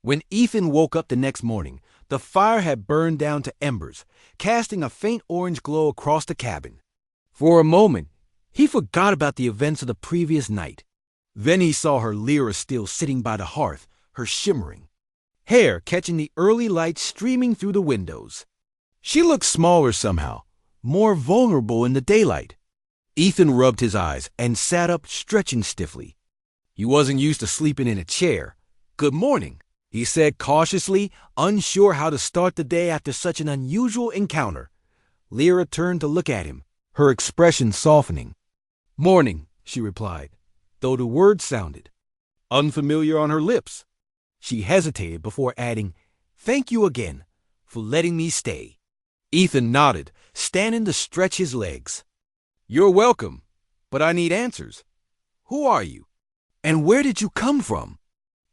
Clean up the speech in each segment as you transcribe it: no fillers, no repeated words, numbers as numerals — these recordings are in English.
When Ethan woke up the next morning, the fire had burned down to embers, casting a faint orange glow across the cabin. For a moment, he forgot about the events of the previous night. Then he saw her Lyra still sitting by the hearth, her shimmering hair catching the early light streaming through the windows. She looked smaller somehow, more vulnerable in the daylight. Ethan rubbed his eyes and sat up, stretching stiffly. He wasn't used to sleeping in a chair. "Good morning," he said cautiously, unsure how to start the day after such an unusual encounter. Lyra turned to look at him, her expression softening. "Morning," she replied, though the word sounded unfamiliar on her lips. She hesitated before adding, "Thank you again for letting me stay." Ethan nodded, standing to stretch his legs. "You're welcome, but I need answers. Who are you? And where did you come from?"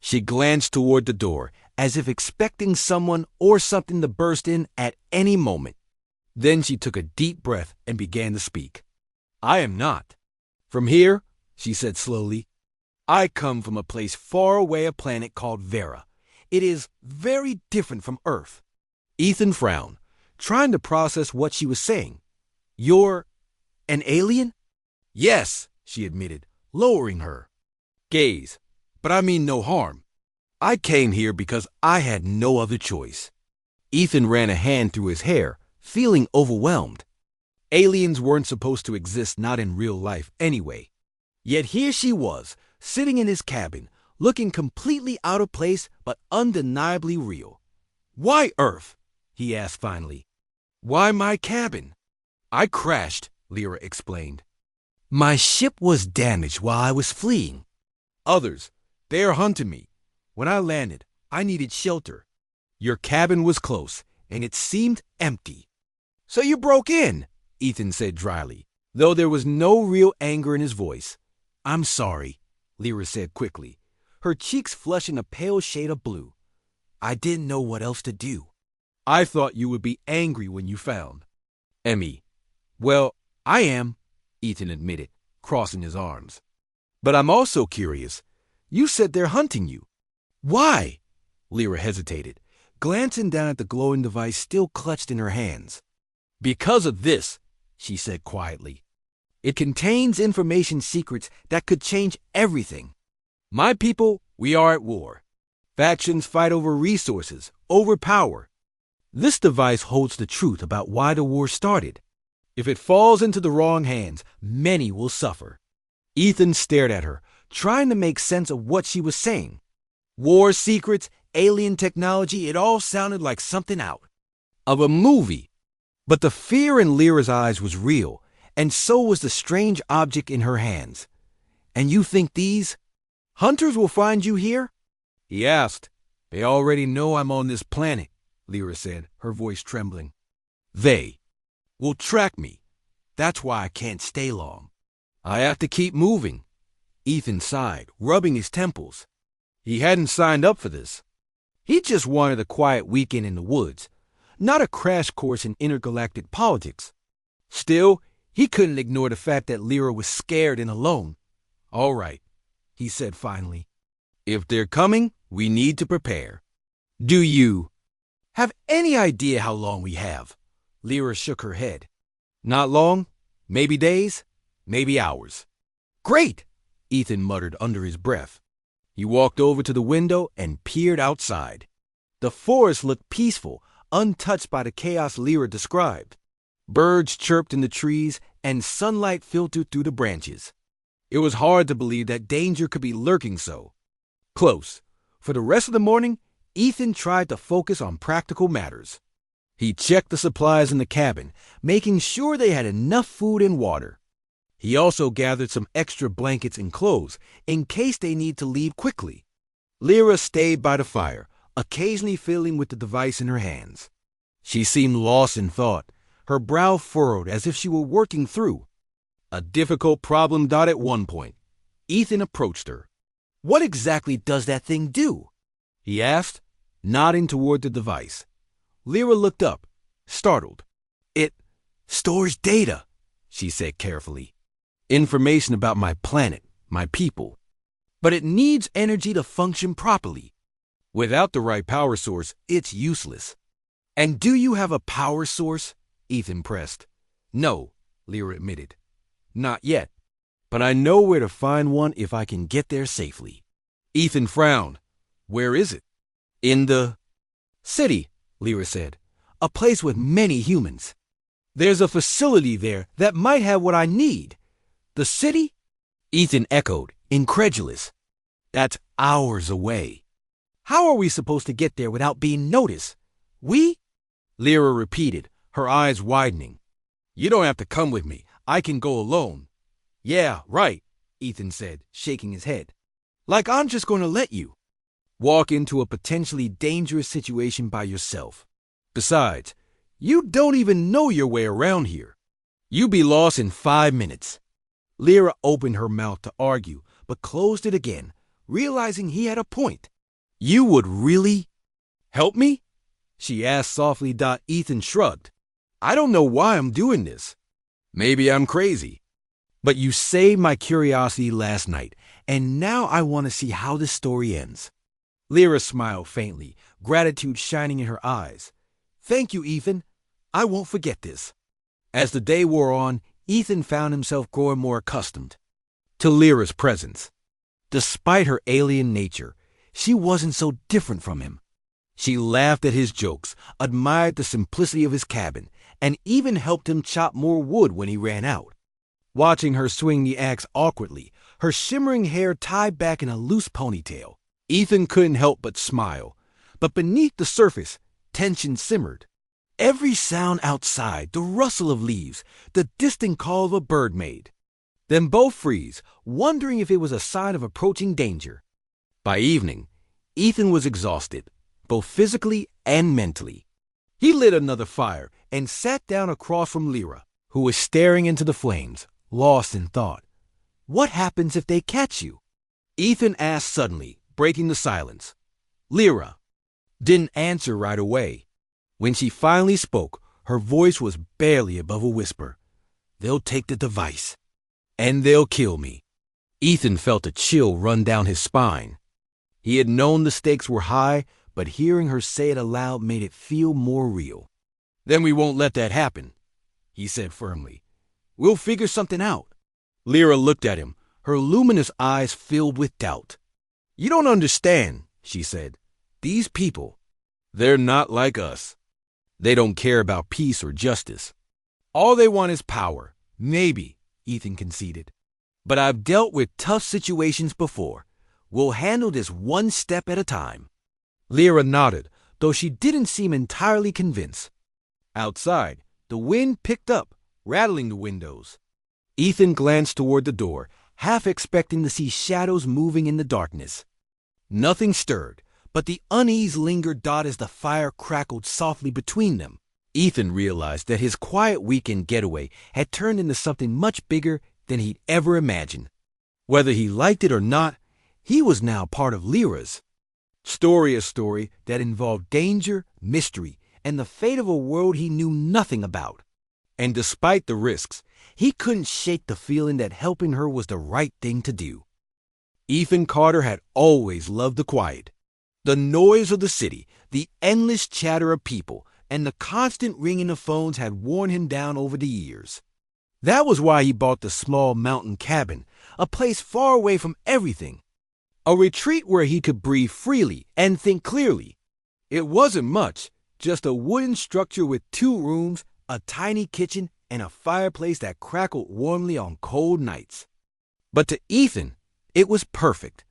She glanced toward the door, as if expecting someone or something to burst in at any moment. Then she took a deep breath and began to speak. "I am not from here," she said slowly. "I come from a place far away, a planet called Vera. It is very different from Earth." Ethan frowned, trying to process what she was saying. "You're an alien?" "Yes," she admitted, lowering her gaze, "but I mean no harm. I came here because I had no other choice." Ethan ran a hand through his hair, feeling overwhelmed. Aliens weren't supposed to exist, not in real life anyway. Yet here she was, sitting in his cabin, looking completely out of place but undeniably real. "Why Earth?" he asked finally. "Why my cabin?" "I crashed," Lyra explained. "My ship was damaged while I was fleeing. Others, they are hunting me. When I landed, I needed shelter. Your cabin was close, and it seemed empty." "So you broke in," Ethan said dryly, though there was no real anger in his voice. "I'm sorry," Lyra said quickly, her cheeks flushing a pale shade of blue. "I didn't know what else to do." "I thought you would be angry when you found Emmy." "Well, I am," Ethan admitted, crossing his arms. "But I'm also curious. You said they're hunting you. Why?" Lyra hesitated, glancing down at the glowing device still clutched in her hands. "Because of this," she said quietly. "It contains information secrets that could change everything. My people, we are at war. Factions fight over resources, over power. This device holds the truth about why the war started. If it falls into the wrong hands, many will suffer." Ethan stared at her, trying to make sense of what she was saying. War secrets, alien technology, it all sounded like something out of a movie. But the fear in Lyra's eyes was real, and so was the strange object in her hands. "And you think these hunters will find you here?" he asked. "They already know I'm on this planet," Lyra said, her voice trembling. "They will track me. That's why I can't stay long. I have to keep moving." Ethan sighed, rubbing his temples. He hadn't signed up for this. He just wanted a quiet weekend in the woods, not a crash course in intergalactic politics. Still, he couldn't ignore the fact that Lyra was scared and alone. "All right," he said finally. "If they're coming, we need to prepare. Do you have any idea how long we have?" Lyra shook her head. "Not long. Maybe days. Maybe hours." "Great," Ethan muttered under his breath. He walked over to the window and peered outside. The forest looked peaceful, untouched by the chaos Lyra described. Birds chirped in the trees, and sunlight filtered through the branches. It was hard to believe that danger could be lurking so close. For the rest of the morning, Ethan tried to focus on practical matters. He checked the supplies in the cabin, making sure they had enough food and water. He also gathered some extra blankets and clothes in case they need to leave quickly. Lyra stayed by the fire, occasionally fiddling with the device in her hands. She seemed lost in thought, her brow furrowed as if she were working through a difficult problem. At one point, Ethan approached her. "What exactly does that thing do?" he asked, nodding toward the device. Lyra looked up, startled. "It stores data," she said carefully. "Information about my planet, my people. But it needs energy to function properly." Without the right power source, it's useless. And do you have a power source? Ethan pressed. No, Lyra admitted. Not yet. But I know where to find one if I can get there safely. Ethan frowned. Where is it? In the city, Lyra said. A place with many humans. There's a facility there that might have what I need. The city? Ethan echoed, incredulous. That's hours away. How are we supposed to get there without being noticed? We? Lyra repeated, her eyes widening. You don't have to come with me. I can go alone. Yeah, right, Ethan said, shaking his head. Like I'm just going to let you walk into a potentially dangerous situation by yourself. Besides, you don't even know your way around here. You'll be lost in 5 minutes. Lyra opened her mouth to argue, but closed it again, realizing he had a point. You would really help me? She asked softly. Ethan shrugged. I don't know why I'm doing this. Maybe I'm crazy. But you saved my curiosity last night, and now I want to see how this story ends. Lyra smiled faintly, gratitude shining in her eyes. Thank you, Ethan. I won't forget this. As the day wore on, Ethan found himself growing more accustomed to Lyra's presence. Despite her alien nature, she wasn't so different from him. She laughed at his jokes, admired the simplicity of his cabin, and even helped him chop more wood when he ran out. Watching her swing the axe awkwardly, her shimmering hair tied back in a loose ponytail, Ethan couldn't help but smile. But beneath the surface, tension simmered. Every sound outside, the rustle of leaves, the distant call of a bird made them both freeze, wondering if it was a sign of approaching danger. By evening, Ethan was exhausted, both physically and mentally. He lit another fire and sat down across from Lyra, who was staring into the flames, lost in thought. What happens if they catch you? Ethan asked suddenly, breaking the silence. Lyra didn't answer right away. When she finally spoke, her voice was barely above a whisper. They'll take the device, and they'll kill me. Ethan felt a chill run down his spine. He had known the stakes were high, but hearing her say it aloud made it feel more real. Then we won't let that happen, he said firmly. We'll figure something out. Lyra looked at him, her luminous eyes filled with doubt. You don't understand, she said. These people, they're not like us. They don't care about peace or justice. All they want is power. Maybe, Ethan conceded. But I've dealt with tough situations before. We'll handle this one step at a time. Lyra nodded, though she didn't seem entirely convinced. Outside, the wind picked up, rattling the windows. Ethan glanced toward the door, half expecting to see shadows moving in the darkness. Nothing stirred, but the unease lingered as the fire crackled softly between them. Ethan realized that his quiet weekend getaway had turned into something much bigger than he'd ever imagined. Whether he liked it or not, he was now part of Lyra's story, a story that involved danger, mystery, and the fate of a world he knew nothing about. And despite the risks, he couldn't shake the feeling that helping her was the right thing to do. Ethan Carter had always loved the quiet. The noise of the city, the endless chatter of people, and the constant ringing of phones had worn him down over the years. That was why he bought the small mountain cabin, a place far away from everything. A retreat where he could breathe freely and think clearly. It wasn't much, just a wooden structure with 2 rooms, a tiny kitchen, and a fireplace that crackled warmly on cold nights. But to Ethan, it was perfect.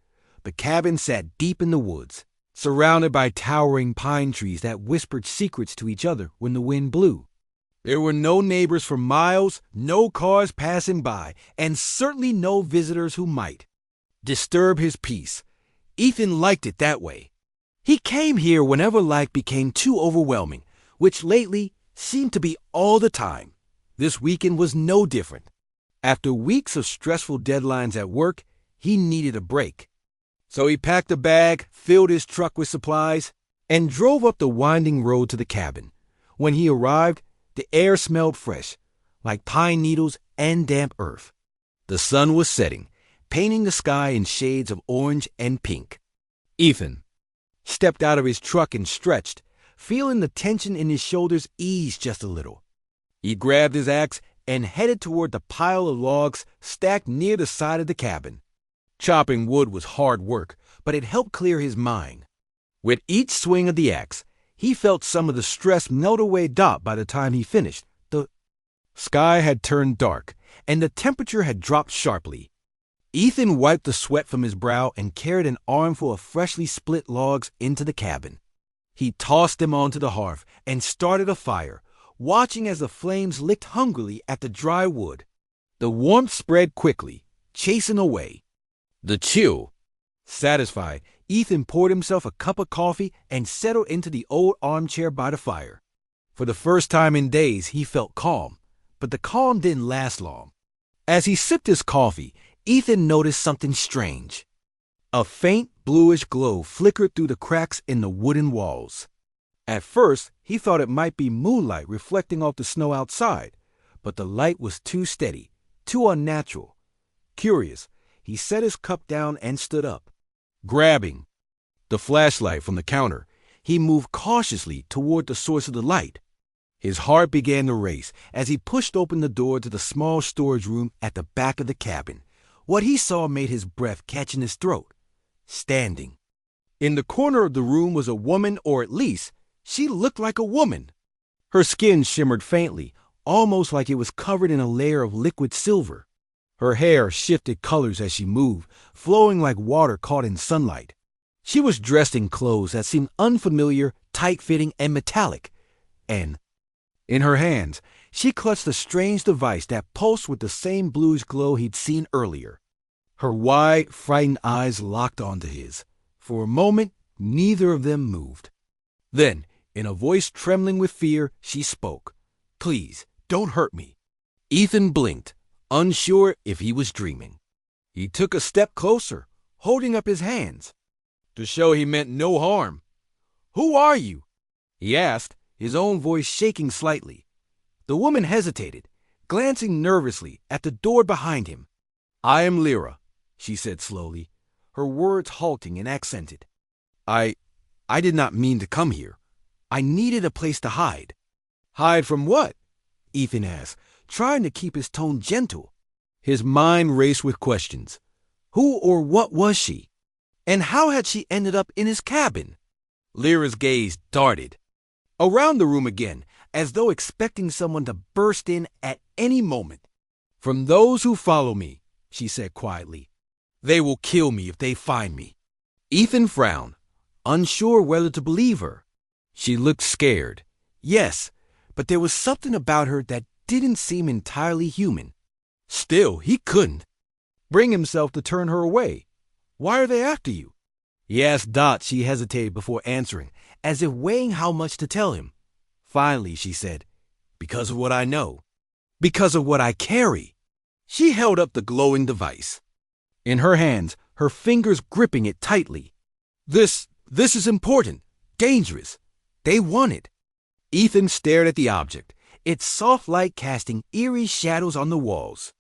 The cabin sat deep in the woods, surrounded by towering pine trees that whispered secrets to each other when the wind blew. There were no neighbors for miles, no cars passing by, and certainly no visitors who might disturb his peace. Ethan liked it that way. He came here whenever life became too overwhelming, which lately seemed to be all the time. This weekend was no different. After weeks of stressful deadlines at work, he needed a break. So he packed a bag, filled his truck with supplies, and drove up the winding road to the cabin. When he arrived, the air smelled fresh, like pine needles and damp earth. The sun was setting, painting the sky in shades of orange and pink. Ethan stepped out of his truck and stretched, feeling the tension in his shoulders ease just a little. He grabbed his axe and headed toward the pile of logs stacked near the side of the cabin. Chopping wood was hard work, but it helped clear his mind. With each swing of the axe, he felt some of the stress melt away by the time he finished. The sky had turned dark, and the temperature had dropped sharply. Ethan wiped the sweat from his brow and carried an armful of freshly split logs into the cabin. He tossed them onto the hearth and started a fire, watching as the flames licked hungrily at the dry wood. The warmth spread quickly, chasing away the chill. Satisfied, Ethan poured himself a cup of coffee and settled into the old armchair by the fire. For the first time in days, he felt calm, but the calm didn't last long. As he sipped his coffee, Ethan noticed something strange. A faint bluish glow flickered through the cracks in the wooden walls. At first, he thought it might be moonlight reflecting off the snow outside, but the light was too steady, too unnatural. Curious, he set his cup down and stood up. Grabbing the flashlight from the counter, he moved cautiously toward the source of the light. His heart began to race as he pushed open the door to the small storage room at the back of the cabin. What he saw made his breath catch in his throat. Standing in the corner of the room was a woman, or at least, she looked like a woman. Her skin shimmered faintly, almost like it was covered in a layer of liquid silver. Her hair shifted colors as she moved, flowing like water caught in sunlight. She was dressed in clothes that seemed unfamiliar, tight-fitting, and metallic. And in her hands, she clutched a strange device that pulsed with the same bluish glow he'd seen earlier. Her wide, frightened eyes locked onto his. For a moment, neither of them moved. Then, in a voice trembling with fear, she spoke. "Please, don't hurt me." Ethan blinked, unsure if he was dreaming. He took a step closer, holding up his hands to show he meant no harm. "Who are you?" he asked, his own voice shaking slightly. The woman hesitated, glancing nervously at the door behind him. "I am Lyra," she said slowly, her words halting and accented. I did not mean to come here. I needed a place to hide." "Hide from what?" Ethan asked, trying to keep his tone gentle. His mind raced with questions. Who or what was she? And how had she ended up in his cabin? Lyra's gaze darted around the room again, as though expecting someone to burst in at any moment. "From those who follow me," she said quietly. "They will kill me if they find me." Ethan frowned, unsure whether to believe her. She looked scared. Yes, but there was something about her that didn't seem entirely human. Still, he couldn't bring himself to turn her away. "Why are they after you?" He asked Dot. She hesitated before answering, as if weighing how much to tell him. Finally, she said, "Because of what I know. Because of what I carry." She held up the glowing device in her hands, her fingers gripping it tightly. This is important, dangerous. They want it." Ethan stared at the object, its soft light casting eerie shadows on the walls.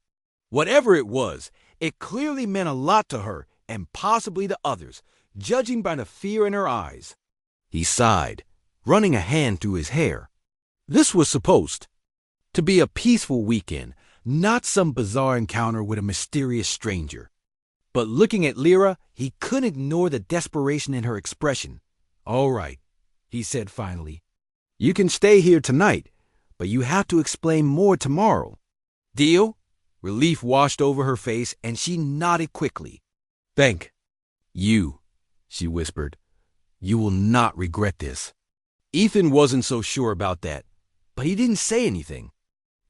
Whatever it was, it clearly meant a lot to her and possibly to others, judging by the fear in her eyes. He sighed, running a hand through his hair. This was supposed to be a peaceful weekend, not some bizarre encounter with a mysterious stranger. But looking at Lyra, he couldn't ignore the desperation in her expression. "All right," he said finally. "You can stay here tonight, but you have to explain more tomorrow. Deal?" Relief washed over her face, and she nodded quickly. "Thank you," she whispered. "You will not regret this." Ethan wasn't so sure about that, but he didn't say anything.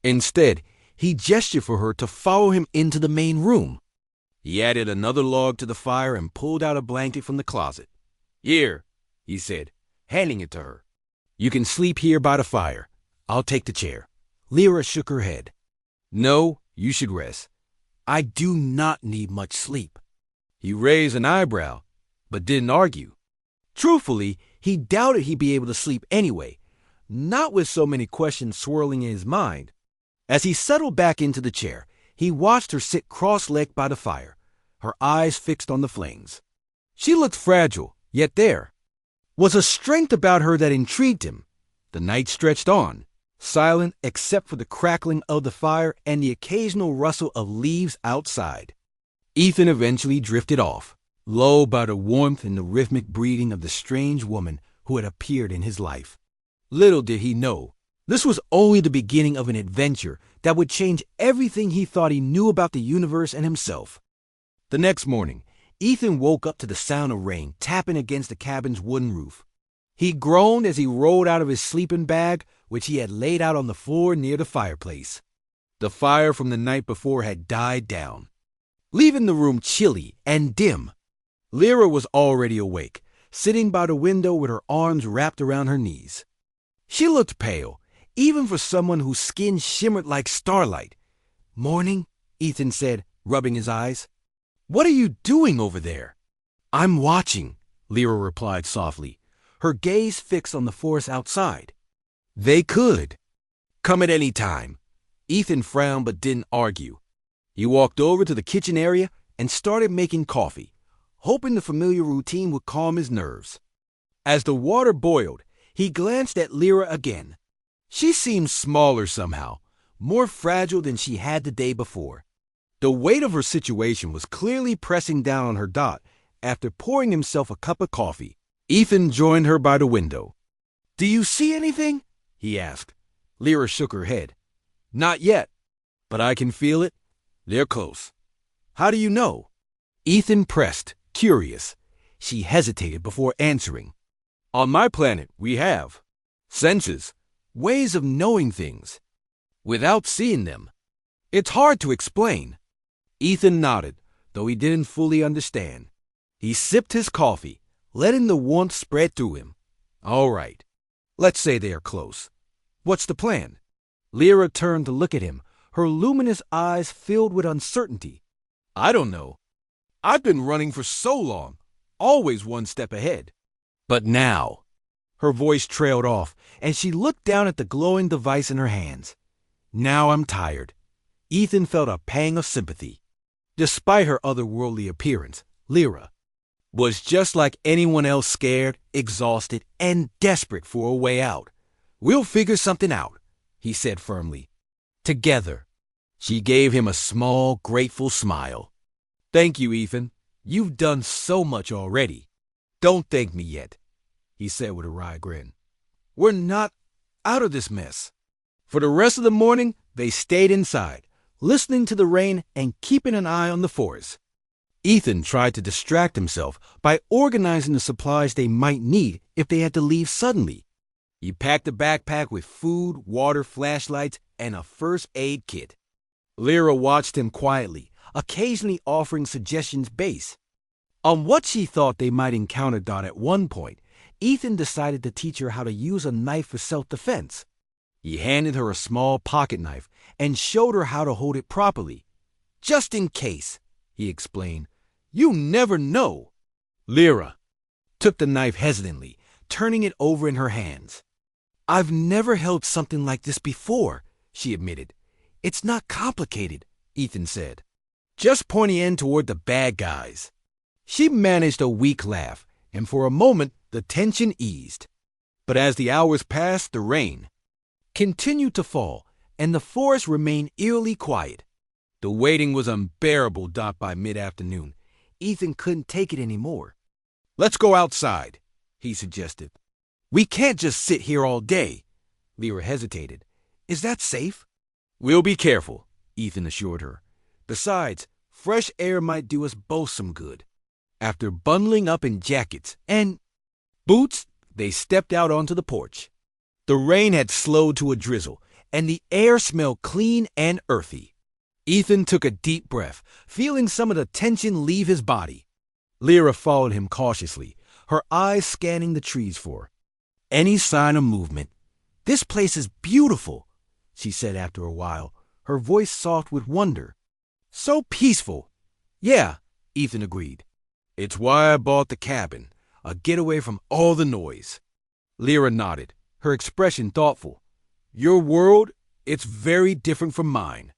Instead, he gestured for her to follow him into the main room. He added another log to the fire and pulled out a blanket from the closet. "Here," he said, handing it to her. "You can sleep here by the fire. I'll take the chair." Lyra shook her head. "No, you should rest. I do not need much sleep." He raised an eyebrow, but didn't argue. Truthfully, he doubted he'd be able to sleep anyway, not with so many questions swirling in his mind. As he settled back into the chair, he watched her sit cross-legged by the fire, her eyes fixed on the flames. She looked fragile, yet there. was a strength about her that intrigued him. The night stretched on, silent except for the crackling of the fire and the occasional rustle of leaves outside. Ethan eventually drifted off, lulled by the warmth and the rhythmic breathing of the strange woman who had appeared in his life. Little did he know, this was only the beginning of an adventure that would change everything he thought he knew about the universe and himself. The next morning, Ethan woke up to the sound of rain tapping against the cabin's wooden roof. He groaned as he rolled out of his sleeping bag, which he had laid out on the floor near the fireplace. The fire from the night before had died down, leaving the room chilly and dim. Lyra was already awake, sitting by the window with her arms wrapped around her knees. She looked pale, even for someone whose skin shimmered like starlight. "Morning," Ethan said, rubbing his eyes. "What are you doing over there?" "I'm watching," Lyra replied softly, her gaze fixed on the forest outside. "They could come at any time." Ethan frowned but didn't argue. He walked over to the kitchen area and started making coffee, hoping the familiar routine would calm his nerves. As the water boiled, he glanced at Lyra again. She seemed smaller somehow, more fragile than she had the day before. The weight of her situation was clearly pressing down on her dot. After pouring himself a cup of coffee, Ethan joined her by the window. "Do you see anything?" he asked. Lyra shook her head. "Not yet, but I can feel it. They're close." "How do you know?" Ethan pressed, curious. She hesitated before answering. "On my planet, we have senses, ways of knowing things, without seeing them. It's hard to explain." Ethan nodded, though he didn't fully understand. He sipped his coffee, letting the warmth spread through him. "All right, let's say they are close. What's the plan?" Lyra turned to look at him, her luminous eyes filled with uncertainty. "I don't know. I've been running for so long, always one step ahead. But now—" Her voice trailed off, and she looked down at the glowing device in her hands. "Now I'm tired." Ethan felt a pang of sympathy. Despite her otherworldly appearance, Lyra was just like anyone else, scared, exhausted, and desperate for a way out. "We'll figure something out," he said firmly. "Together." She gave him a small, grateful smile. "Thank you, Ethan. You've done so much already." "Don't thank me yet," he said with a wry grin. "We're not out of this mess." For the rest of the morning, they stayed inside, listening to the rain and keeping an eye on the forest. Ethan tried to distract himself by organizing the supplies they might need if they had to leave suddenly. He packed a backpack with food, water, flashlights, and a first aid kit. Lyra watched him quietly, occasionally offering suggestions based on what she thought they might encounter. At one point, Ethan decided to teach her how to use a knife for self-defense. He handed her a small pocket knife and showed her how to hold it properly. "Just in case," he explained. "You never know." Lyra took the knife hesitantly, turning it over in her hands. "I've never held something like this before," she admitted. "It's not complicated," Ethan said. "Just pointing in toward the bad guys." She managed a weak laugh, and for a moment the tension eased. But as the hours passed, the rain continued to fall, and the forest remained eerily quiet. The waiting was unbearable. By mid-afternoon, Ethan couldn't take it anymore. "Let's go outside," he suggested. "We can't just sit here all day." Lyra hesitated. "Is that safe?" "We'll be careful," Ethan assured her. "Besides, fresh air might do us both some good." After bundling up in jackets and boots, they stepped out onto the porch. The rain had slowed to a drizzle, and the air smelled clean and earthy. Ethan took a deep breath, feeling some of the tension leave his body. Lyra followed him cautiously, her eyes scanning the trees for any sign of movement. "This place is beautiful," she said after a while, her voice soft with wonder. "So peaceful." "Yeah," Ethan agreed. "It's why I bought the cabin, a getaway from all the noise." Lyra nodded, her expression thoughtful. "Your world, it's very different from mine.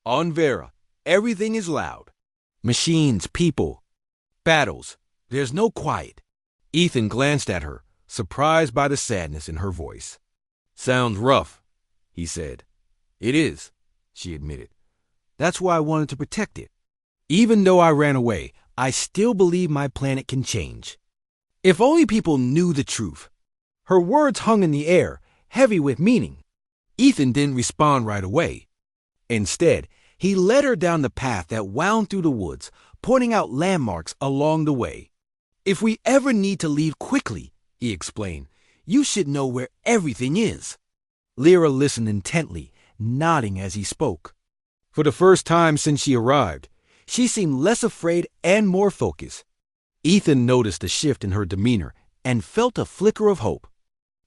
On Vera, everything is loud. Machines, people, battles. There's no quiet." Ethan glanced at her, surprised by the sadness in her voice. "Sounds rough," he said. "It is," she admitted. "That's why I wanted to protect it. Even though I ran away, I still believe my planet can change. If only people knew the truth." Her words hung in the air, heavy with meaning. Ethan didn't respond right away. Instead, he led her down the path that wound through the woods, pointing out landmarks along the way. "If we ever need to leave quickly," he explained, "you should know where everything is." Lyra listened intently, nodding as he spoke. For the first time since she arrived, she seemed less afraid and more focused. Ethan noticed a shift in her demeanor and felt a flicker of hope.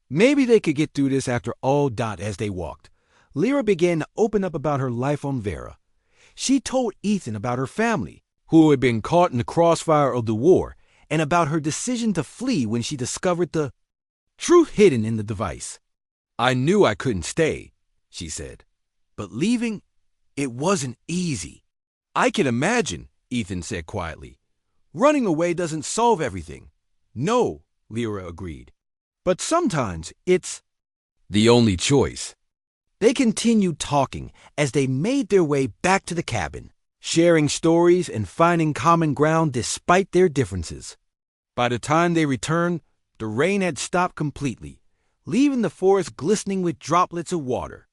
Maybe they could get through this after all. As they walked, Lyra began to open up about her life on Vera. She told Ethan about her family, who had been caught in the crossfire of the war, and about her decision to flee when she discovered the truth hidden in the device. "I knew I couldn't stay," she said, "but leaving, it wasn't easy." "I can imagine," Ethan said quietly. "Running away doesn't solve everything." "No," Lyra agreed. "But sometimes it's the only choice." They continued talking as they made their way back to the cabin, sharing stories and finding common ground despite their differences. By the time they returned, the rain had stopped completely, leaving the forest glistening with droplets of water.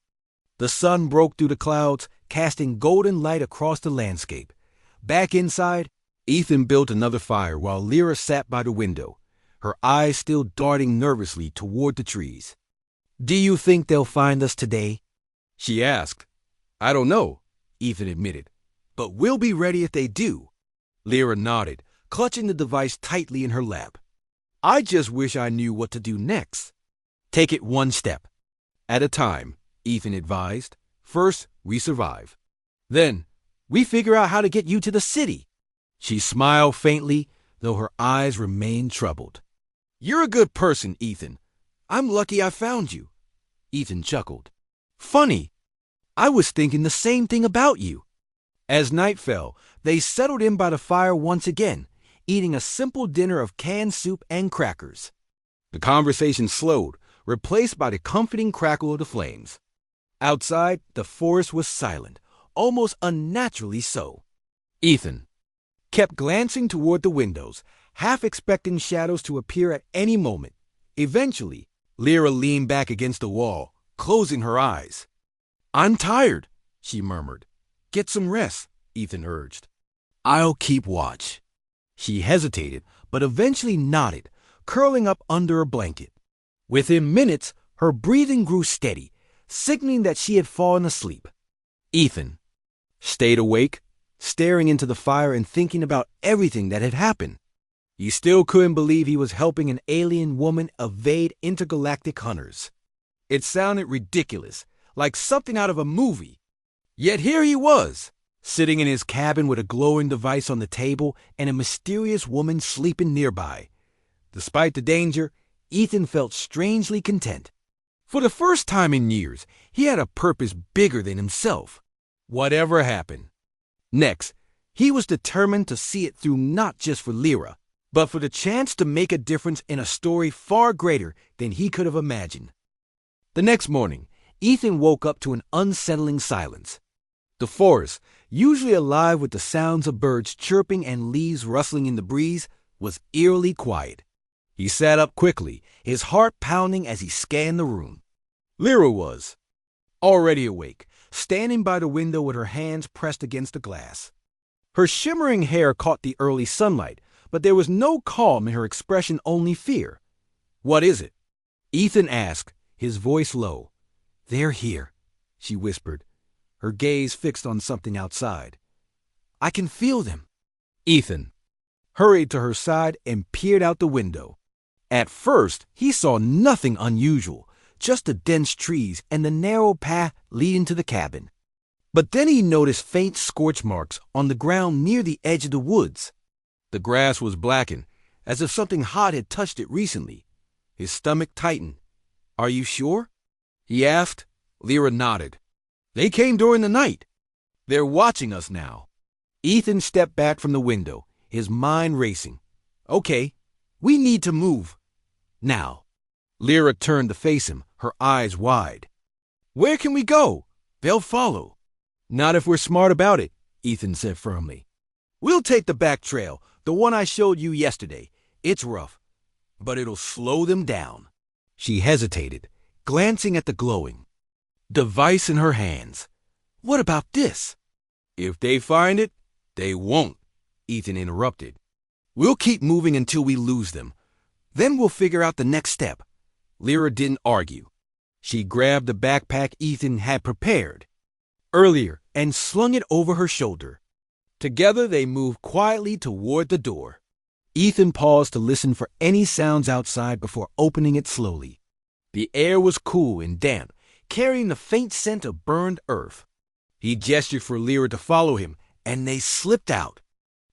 The sun broke through the clouds, casting golden light across the landscape. Back inside, Ethan built another fire while Lyra sat by the window, her eyes still darting nervously toward the trees. "Do you think they'll find us today?" she asked. "I don't know," Ethan admitted, "but we'll be ready if they do." Lyra nodded, clutching the device tightly in her lap. "I just wish I knew what to do next." "Take it one step at a time," Ethan advised. "First, we survive. Then, we figure out how to get you to the city." She smiled faintly, though her eyes remained troubled. "You're a good person, Ethan. I'm lucky I found you." Ethan chuckled. "Funny. I was thinking the same thing about you." As night fell, they settled in by the fire once again, eating a simple dinner of canned soup and crackers. The conversation slowed, replaced by the comforting crackle of the flames. Outside, the forest was silent, almost unnaturally so. Ethan kept glancing toward the windows, half expecting shadows to appear at any moment. Eventually, Lyra leaned back against the wall, closing her eyes. "I'm tired," she murmured. "Get some rest," Ethan urged. "I'll keep watch." She hesitated, but eventually nodded, curling up under a blanket. Within minutes, her breathing grew steady, signaling that she had fallen asleep. Ethan stayed awake, staring into the fire and thinking about everything that had happened. He still couldn't believe he was helping an alien woman evade intergalactic hunters. It sounded ridiculous, like something out of a movie. Yet here he was, sitting in his cabin with a glowing device on the table and a mysterious woman sleeping nearby. Despite the danger, Ethan felt strangely content. For the first time in years, he had a purpose bigger than himself. Whatever happened. Next, he was determined to see it through, not just for Lyra, but for the chance to make a difference in a story far greater than he could have imagined. The next morning, Ethan woke up to an unsettling silence. The forest, usually alive with the sounds of birds chirping and leaves rustling in the breeze, was eerily quiet. He sat up quickly, his heart pounding as he scanned the room. Lyra was already awake, standing by the window with her hands pressed against the glass. Her shimmering hair caught the early sunlight, but there was no calm in her expression, only fear. "What is it?" Ethan asked, his voice low. "They're here," she whispered, her gaze fixed on something outside. "I can feel them." Ethan hurried to her side and peered out the window. At first, he saw nothing unusual, just the dense trees and the narrow path leading to the cabin. But then he noticed faint scorch marks on the ground near the edge of the woods. The grass was blackened, as if something hot had touched it recently. His stomach tightened. "Are you sure?" he asked. Lyra nodded. "They came during the night. They're watching us now." Ethan stepped back from the window, his mind racing. "Okay, we need to move. Now." Lyra turned to face him, her eyes wide. Where can we go? They'll follow. Not if we're smart about it, Ethan said firmly. We'll take the back trail, the one I showed you yesterday. It's rough, but it'll slow them down. She hesitated, glancing at the glowing device in her hands. What about this? If they find it, they won't, Ethan interrupted. We'll keep moving until we lose them. Then we'll figure out the next step. Lyra didn't argue. She grabbed the backpack Ethan had prepared earlier and slung it over her shoulder. Together they moved quietly toward the door. Ethan paused to listen for any sounds outside before opening it slowly. The air was cool and damp, carrying the faint scent of burned earth. He gestured for Lyra to follow him, and they slipped out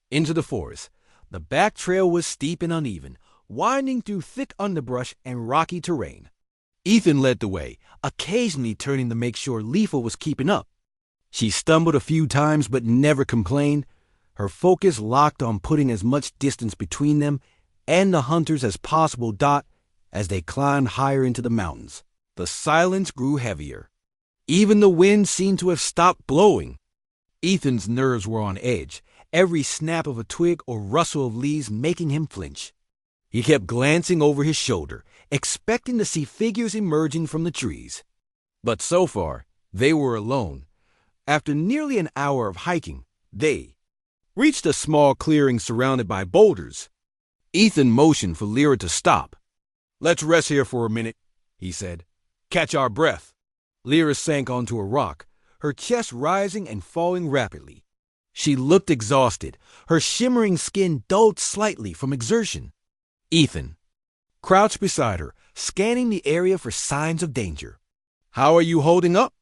into the forest. The back trail was steep and uneven, winding through thick underbrush and rocky terrain. Ethan led the way, occasionally turning to make sure Leafa was keeping up. She stumbled a few times but never complained, her focus locked on putting as much distance between them and the hunters as possible. As they climbed higher into the mountains, the silence grew heavier. Even the wind seemed to have stopped blowing. Ethan's nerves were on edge, every snap of a twig or rustle of leaves making him flinch. He kept glancing over his shoulder, expecting to see figures emerging from the trees. But so far, they were alone. After nearly an hour of hiking, they reached a small clearing surrounded by boulders. Ethan motioned for Lyra to stop. Let's rest here for a minute, he said. Catch our breath. Lyra sank onto a rock, her chest rising and falling rapidly. She looked exhausted, her shimmering skin dulled slightly from exertion. Ethan crouched beside her, scanning the area for signs of danger. How are you holding up?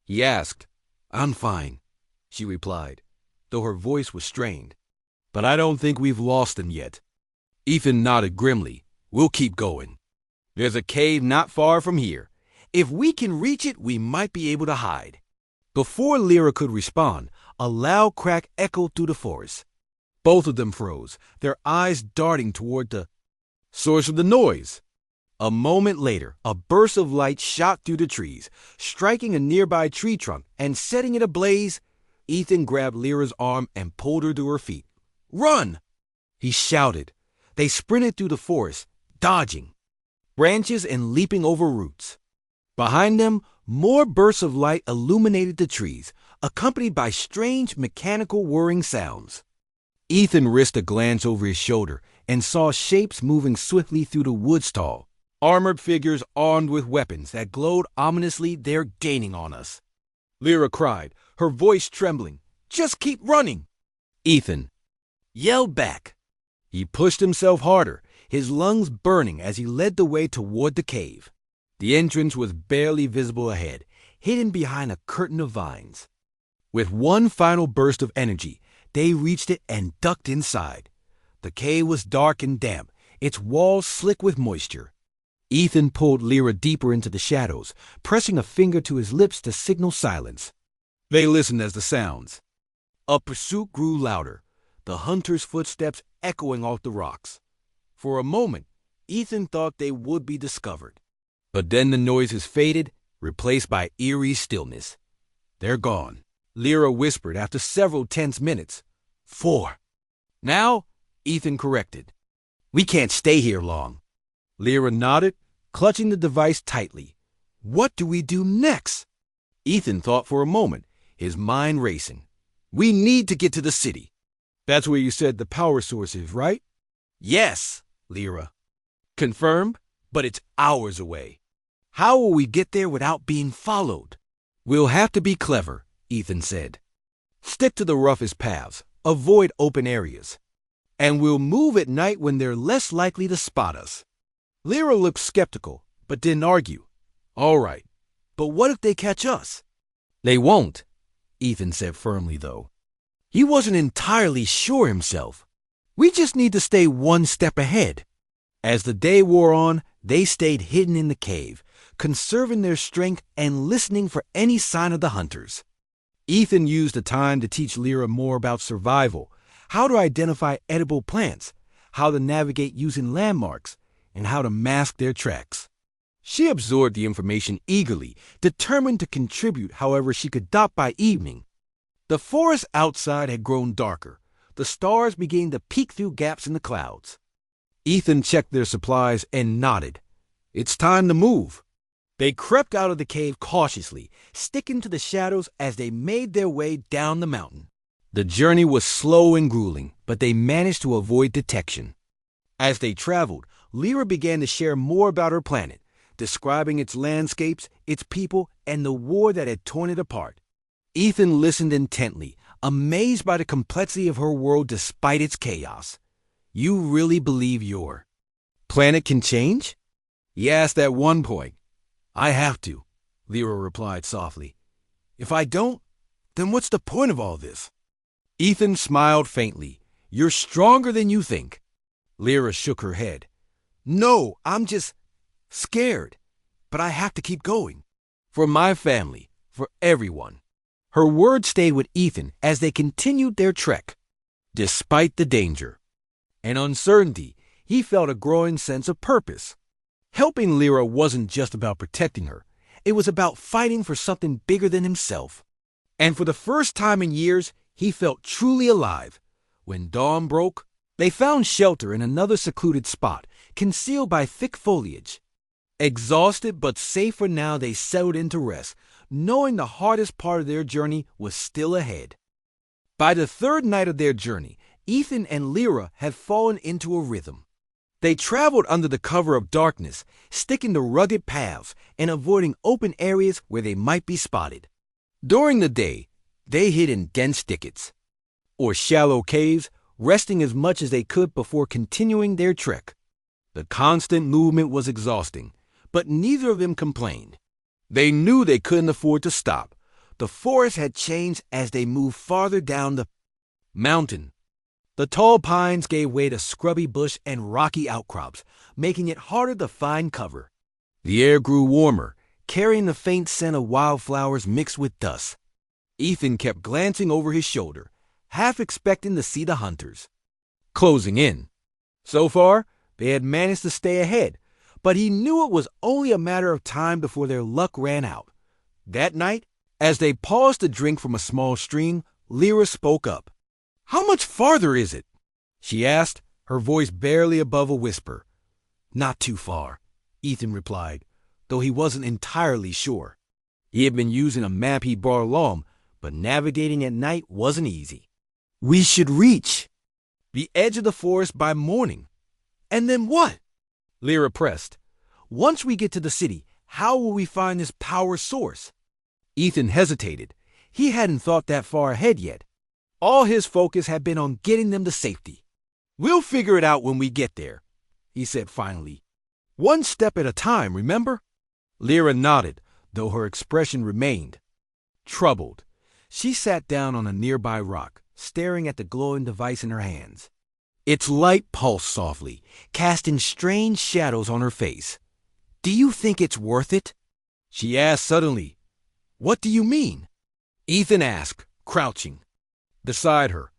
He asked. I'm fine, she replied, though her voice was strained. But I don't think we've lost them yet. Ethan nodded grimly. We'll keep going. There's a cave not far from here. If we can reach it, we might be able to hide. Before Lyra could respond, a loud crack echoed through the forest. Both of them froze, their eyes darting toward the source of the noise. A moment later, a burst of light shot through the trees, striking a nearby tree trunk and setting it ablaze. Ethan grabbed Lyra's arm and pulled her to her feet. Run! He shouted. They sprinted through the forest, dodging branches and leaping over roots. Behind them, more bursts of light illuminated the trees, accompanied by strange mechanical whirring sounds. Ethan risked a glance over his shoulder and saw shapes moving swiftly through the woods tall, armored figures armed with weapons that glowed ominously. They're gaining on us. Lyra cried, her voice trembling. Just keep running! Ethan yelled back. He pushed himself harder, his lungs burning as he led the way toward the cave. The entrance was barely visible ahead, hidden behind a curtain of vines. With one final burst of energy, they reached it and ducked inside. The cave was dark and damp, its walls slick with moisture. Ethan pulled Lyra deeper into the shadows, pressing a finger to his lips to signal silence. They listened as the sounds of pursuit grew louder, the hunters' footsteps echoing off the rocks. For a moment, Ethan thought they would be discovered. But then the noises faded, replaced by eerie stillness. They're gone, Lyra whispered after several tense minutes. 4. Now, Ethan corrected. We can't stay here long. Lyra nodded, clutching the device tightly. What do we do next? Ethan thought for a moment, his mind racing. We need to get to the city. That's where you said the power source is, right? Yes, Lyra confirmed, but it's hours away. How will we get there without being followed? We'll have to be clever, Ethan said. Stick to the roughest paths, avoid open areas, and we'll move at night when they're less likely to spot us. Lyra looked skeptical, but didn't argue. All right, but what if they catch us? They won't, Ethan said firmly, though. He wasn't entirely sure himself. We just need to stay one step ahead. As the day wore on, they stayed hidden in the cave, conserving their strength and listening for any sign of the hunters. Ethan used the time to teach Lyra more about survival, how to identify edible plants, how to navigate using landmarks, and how to mask their tracks. She absorbed the information eagerly, determined to contribute however she could dot by evening. The forest outside had grown darker. The stars began to peek through gaps in the clouds. Ethan checked their supplies and nodded. It's time to move. They crept out of the cave cautiously, sticking to the shadows as they made their way down the mountain. The journey was slow and grueling, but they managed to avoid detection. As they traveled, Lyra began to share more about her planet, describing its landscapes, its people, and the war that had torn it apart. Ethan listened intently, amazed by the complexity of her world despite its chaos. You really believe your planet can change? He asked at one point. I have to, Lyra replied softly. If I don't, then what's the point of all this? Ethan smiled faintly. You're stronger than you think. Lyra shook her head. No, I'm just scared. But I have to keep going. For my family, for everyone. Her words stayed with Ethan as they continued their trek. Despite the danger and uncertainty, he felt a growing sense of purpose. Helping Lyra wasn't just about protecting her. It was about fighting for something bigger than himself. And for the first time in years, he felt truly alive. When dawn broke, they found shelter in another secluded spot, concealed by thick foliage. Exhausted but safe for now, they settled into rest, knowing the hardest part of their journey was still ahead. By the third night of their journey, Ethan and Lyra had fallen into a rhythm. They traveled under the cover of darkness, sticking to rugged paths and avoiding open areas where they might be spotted. During the day, they hid in dense thickets or shallow caves, resting as much as they could before continuing their trek. The constant movement was exhausting, but neither of them complained. They knew they couldn't afford to stop. The forest had changed as they moved farther down the mountain. The tall pines gave way to scrubby bush and rocky outcrops, making it harder to find cover. The air grew warmer, carrying the faint scent of wildflowers mixed with dust. Ethan kept glancing over his shoulder, half expecting to see the hunters closing in. So far, they had managed to stay ahead, but he knew it was only a matter of time before their luck ran out. That night, as they paused to drink from a small stream, Lyra spoke up. How much farther is it? She asked, her voice barely above a whisper. Not too far, Ethan replied, though he wasn't entirely sure. He had been using a map he brought along, but navigating at night wasn't easy. We should reach the edge of the forest by morning. And then what? Lyra pressed. Once we get to the city, how will we find this power source? Ethan hesitated. He hadn't thought that far ahead yet. All his focus had been on getting them to safety. We'll figure it out when we get there, he said finally. One step at a time, remember? Lyra nodded, though her expression remained troubled. She sat down on a nearby rock, staring at the glowing device in her hands. Its light pulsed softly, casting strange shadows on her face. Do you think it's worth it? She asked suddenly. What do you mean? Ethan asked, crouching beside her.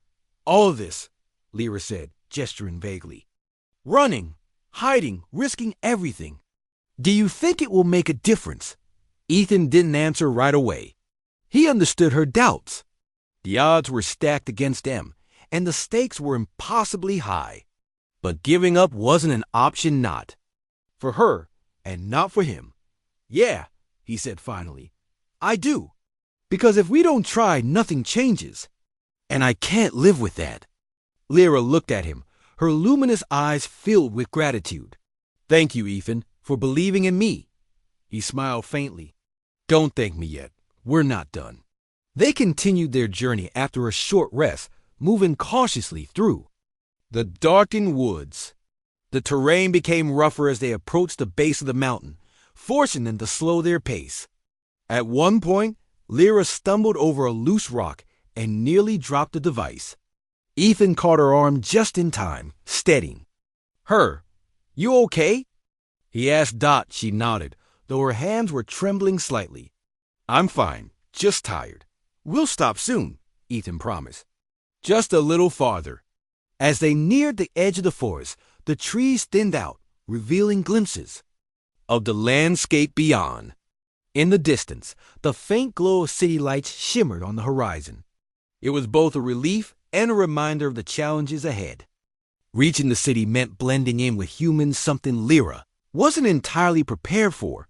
All of this, Lyra said, gesturing vaguely. Running, hiding, risking everything. Do you think it will make a difference? Ethan didn't answer right away. He understood her doubts. The odds were stacked against them, and the stakes were impossibly high. But giving up wasn't an option not. For her, and not for him. Yeah, he said finally. I do. Because if we don't try, nothing changes. And I can't live with that. Lyra looked at him, her luminous eyes filled with gratitude. Thank you, Ethan, for believing in me. He smiled faintly. Don't thank me yet. We're not done. They continued their journey after a short rest, moving cautiously through the darkened woods. The terrain became rougher as they approached the base of the mountain, forcing them to slow their pace. At one point, Lyra stumbled over a loose rock and nearly dropped the device. Ethan caught her arm just in time, steadying her. You okay? He asked Dot. She nodded, though her hands were trembling slightly. I'm fine, just tired. We'll stop soon, Ethan promised. Just a little farther. As they neared the edge of the forest, the trees thinned out, revealing glimpses of the landscape beyond. In the distance, the faint glow of city lights shimmered on the horizon. It was both a relief and a reminder of the challenges ahead. Reaching the city meant blending in with humans, something Lyra wasn't entirely prepared for.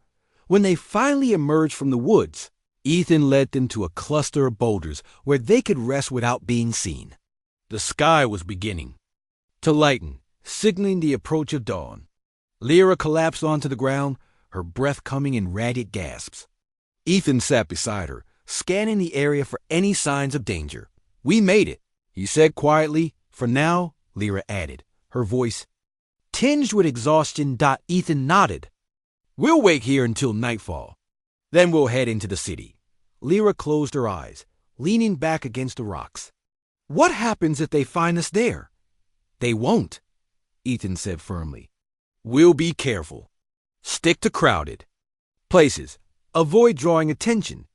When they finally emerged from the woods, Ethan led them to a cluster of boulders where they could rest without being seen. The sky was beginning to lighten, signaling the approach of dawn. Lyra collapsed onto the ground, her breath coming in ragged gasps. Ethan sat beside her, scanning the area for any signs of danger. "We made it," he said quietly. "For now," Lyra added, her voice tinged with exhaustion. Ethan nodded. "We'll wait here until nightfall. Then we'll head into the city." Lyra closed her eyes, leaning back against the rocks. "What happens if they find us there?" "They won't," Ethan said firmly. "We'll be careful. Stick to crowded places. Avoid drawing attention.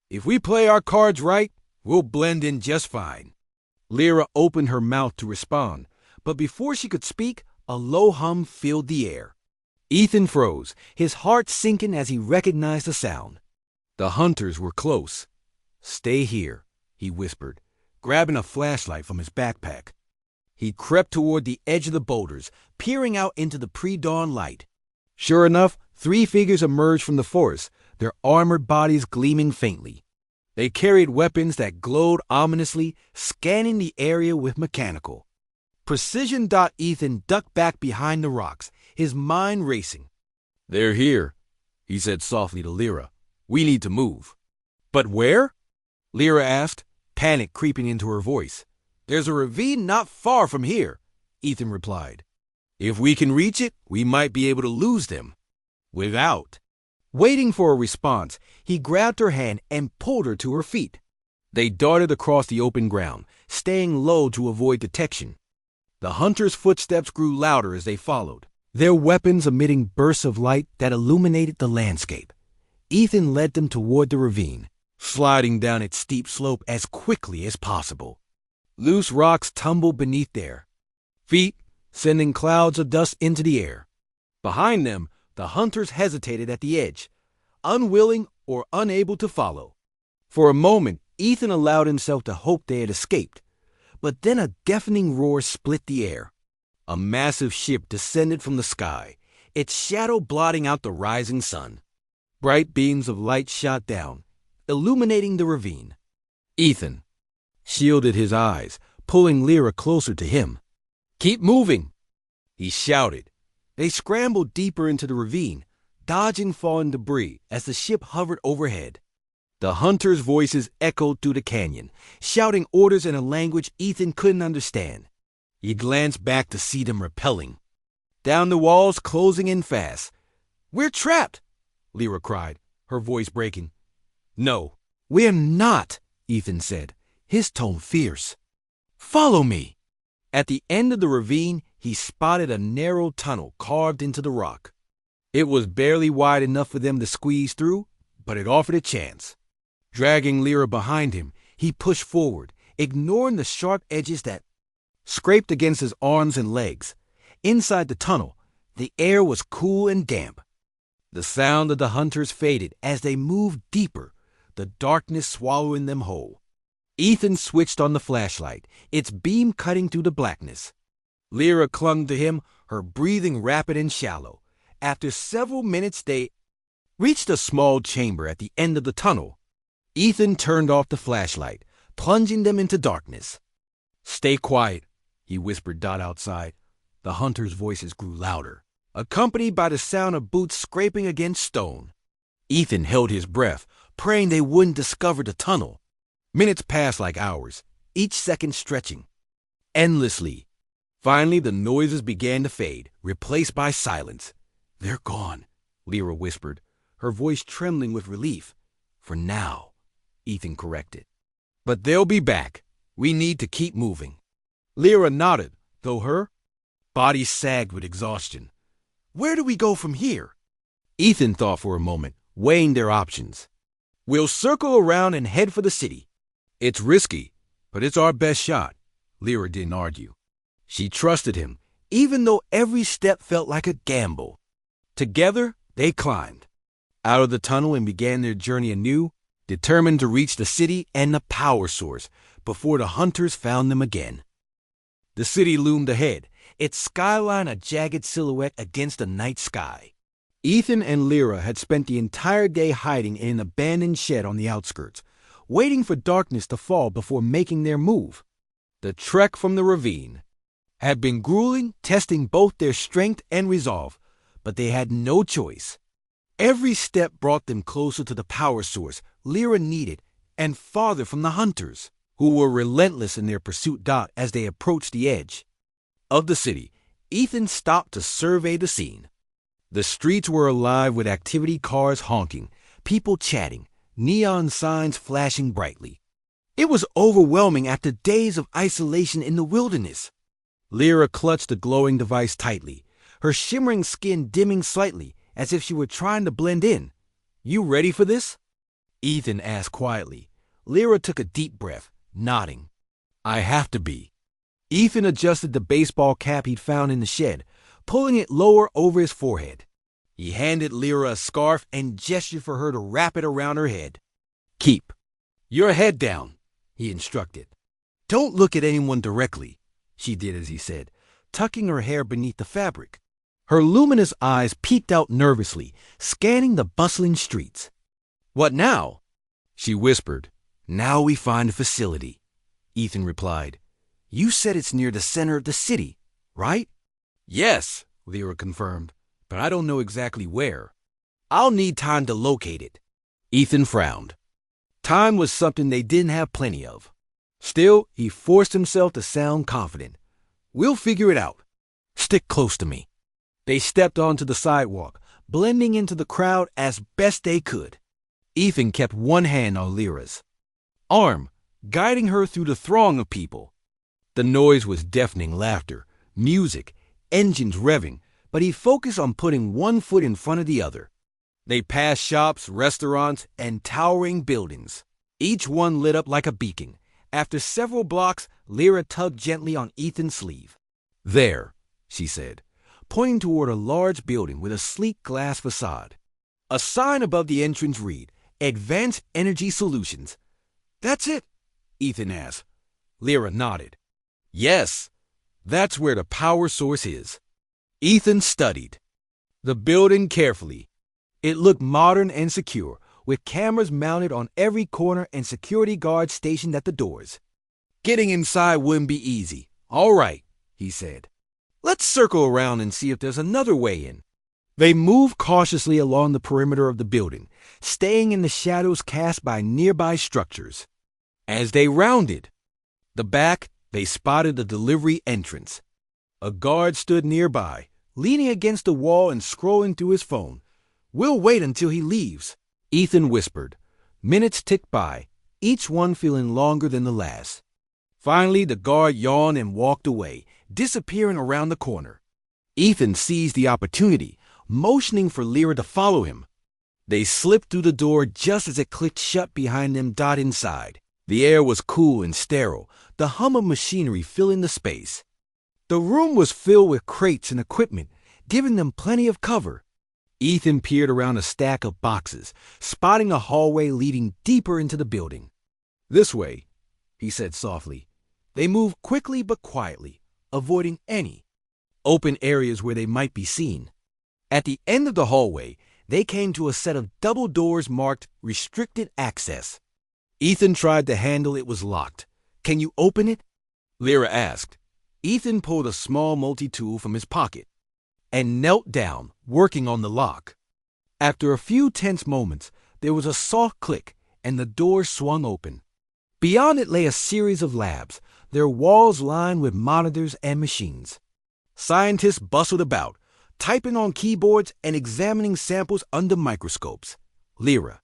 If we play our cards right, we'll blend in just fine." Lyra opened her mouth to respond, but before she could speak, a low hum filled the air. Ethan froze, his heart sinking as he recognized the sound. The hunters were close. "Stay here," he whispered, grabbing a flashlight from his backpack. He crept toward the edge of the boulders, peering out into the pre-dawn light. Sure enough, 3 figures emerged from the forest, their armored bodies gleaming faintly. They carried weapons that glowed ominously, scanning the area with mechanical precision. Ethan ducked back behind the rocks, his mind racing. "They're here," he said softly to Lyra. "We need to move." "But where?" Lyra asked, panic creeping into her voice. "There's a ravine not far from here," Ethan replied. "If we can reach it, we might be able to lose them." Without waiting for a response, he grabbed her hand and pulled her to her feet. They darted across the open ground, staying low to avoid detection. The hunters' footsteps grew louder as they followed, their weapons emitting bursts of light that illuminated the landscape. Ethan led them toward the ravine, sliding down its steep slope as quickly as possible. Loose rocks tumbled beneath their feet, sending clouds of dust into the air. Behind them, the hunters hesitated at the edge, unwilling or unable to follow. For a moment, Ethan allowed himself to hope they had escaped, but then a deafening roar split the air. A massive ship descended from the sky, its shadow blotting out the rising sun. Bright beams of light shot down, illuminating the ravine. Ethan shielded his eyes, pulling Lyra closer to him. "Keep moving," he shouted. They scrambled deeper into the ravine, dodging fallen debris as the ship hovered overhead. The hunters' voices echoed through the canyon, shouting orders in a language Ethan couldn't understand. He glanced back to see them repelling down the walls, closing in fast. "We're trapped," Lyra cried, her voice breaking. "No, we're not," Ethan said, his tone fierce. "Follow me." At the end of the ravine, he spotted a narrow tunnel carved into the rock. It was barely wide enough for them to squeeze through, but it offered a chance. Dragging Lyra behind him, he pushed forward, ignoring the sharp edges that scraped against his arms and legs. Inside the tunnel, the air was cool and damp. The sound of the hunters faded as they moved deeper, the darkness swallowing them whole. Ethan switched on the flashlight, its beam cutting through the blackness. Lyra clung to him, her breathing rapid and shallow. After several minutes, they reached a small chamber at the end of the tunnel. Ethan turned off the flashlight, plunging them into darkness. "Stay quiet," he whispered outside. The hunters' voices grew louder, accompanied by the sound of boots scraping against stone. Ethan held his breath, praying they wouldn't discover the tunnel. Minutes passed like hours, each second stretching endlessly. Finally, the noises began to fade, replaced by silence. "They're gone," Lyra whispered, her voice trembling with relief. "For now," Ethan corrected. "But they'll be back. We need to keep moving." Lyra nodded, though her body sagged with exhaustion. "Where do we go from here?" Ethan thought for a moment, weighing their options. "We'll circle around and head for the city. It's risky, but it's our best shot." Lyra didn't argue. She trusted him, even though every step felt like a gamble. Together, They climbed out of the tunnel and began their journey anew, determined to reach the city and the power source before the hunters found them again. The city loomed ahead, its skyline a jagged silhouette against the night sky. Ethan and Lyra had spent the entire day hiding in an abandoned shed on the outskirts, waiting for darkness to fall before making their move. The trek from the ravine had been grueling, testing both their strength and resolve, but they had no choice. Every step brought them closer to the power source Lyra needed and farther from the hunters, who were relentless in their pursuit. As they approached the edge of the city, Ethan stopped to survey the scene. The streets were alive with activity, cars honking, people chatting, neon signs flashing brightly. It was overwhelming after days of isolation in the wilderness. Lyra clutched the glowing device tightly, her shimmering skin dimming slightly as if she were trying to blend in. "You ready for this?" Ethan asked quietly. Lyra took a deep breath, nodding. "I have to be." Ethan adjusted the baseball cap he'd found in the shed, pulling it lower over his forehead. He handed Lyra a scarf and gestured for her to wrap it around her head. "Keep your head down," he instructed. "Don't look at anyone directly." She did as he said, tucking her hair beneath the fabric. Her luminous eyes peeked out nervously, scanning the bustling streets. "What now?" she whispered. "Now we find a facility," Ethan replied. "You said it's near the center of the city, right?" "Yes," Lyra confirmed, "but I don't know exactly where. I'll need time to locate it." Ethan frowned. Time was something they didn't have plenty of. Still, he forced himself to sound confident. "We'll figure it out. Stick close to me." They stepped onto the sidewalk, blending into the crowd as best they could. Ethan kept one hand on Lyra's arm, guiding her through the throng of people. The noise was deafening: laughter, music, engines revving, but he focused on putting one foot in front of the other. They passed shops, restaurants, and towering buildings, each one lit up like a beacon. After several blocks, Lyra tugged gently on Ethan's sleeve. "There," she said, pointing toward a large building with a sleek glass facade. A sign above the entrance read, "Advanced Energy Solutions." "That's it?" Ethan asked. Lyra nodded. "Yes, that's where the power source is." Ethan studied the building carefully. It looked modern and secure, with cameras mounted on every corner and security guards stationed at the doors. "Getting inside wouldn't be easy." "All right," he said. "Let's circle around and see if there's another way in." They moved cautiously along the perimeter of the building, staying in the shadows cast by nearby structures. As they rounded the back, they spotted the delivery entrance. A guard stood nearby, leaning against the wall and scrolling through his phone. "We'll wait until he leaves," Ethan whispered. Minutes ticked by, each one feeling longer than the last. Finally, the guard yawned and walked away, disappearing around the corner. Ethan seized the opportunity, motioning for Lyra to follow him. They slipped through the door just as it clicked shut behind them. Inside, the air was cool and sterile, the hum of machinery filling the space. The room was filled with crates and equipment, giving them plenty of cover. Ethan peered around a stack of boxes, spotting a hallway leading deeper into the building. "This way," he said softly. They moved quickly but quietly, avoiding any open areas where they might be seen. At the end of the hallway, they came to a set of double doors marked "Restricted Access." Ethan tried the handle. It was locked. "Can you open it?" Lyra asked. Ethan pulled a small multi-tool from his pocket and knelt down, working on the lock. After a few tense moments, there was a soft click, and the door swung open. Beyond it lay a series of labs, their walls lined with monitors and machines. Scientists bustled about, typing on keyboards and examining samples under microscopes. Lyra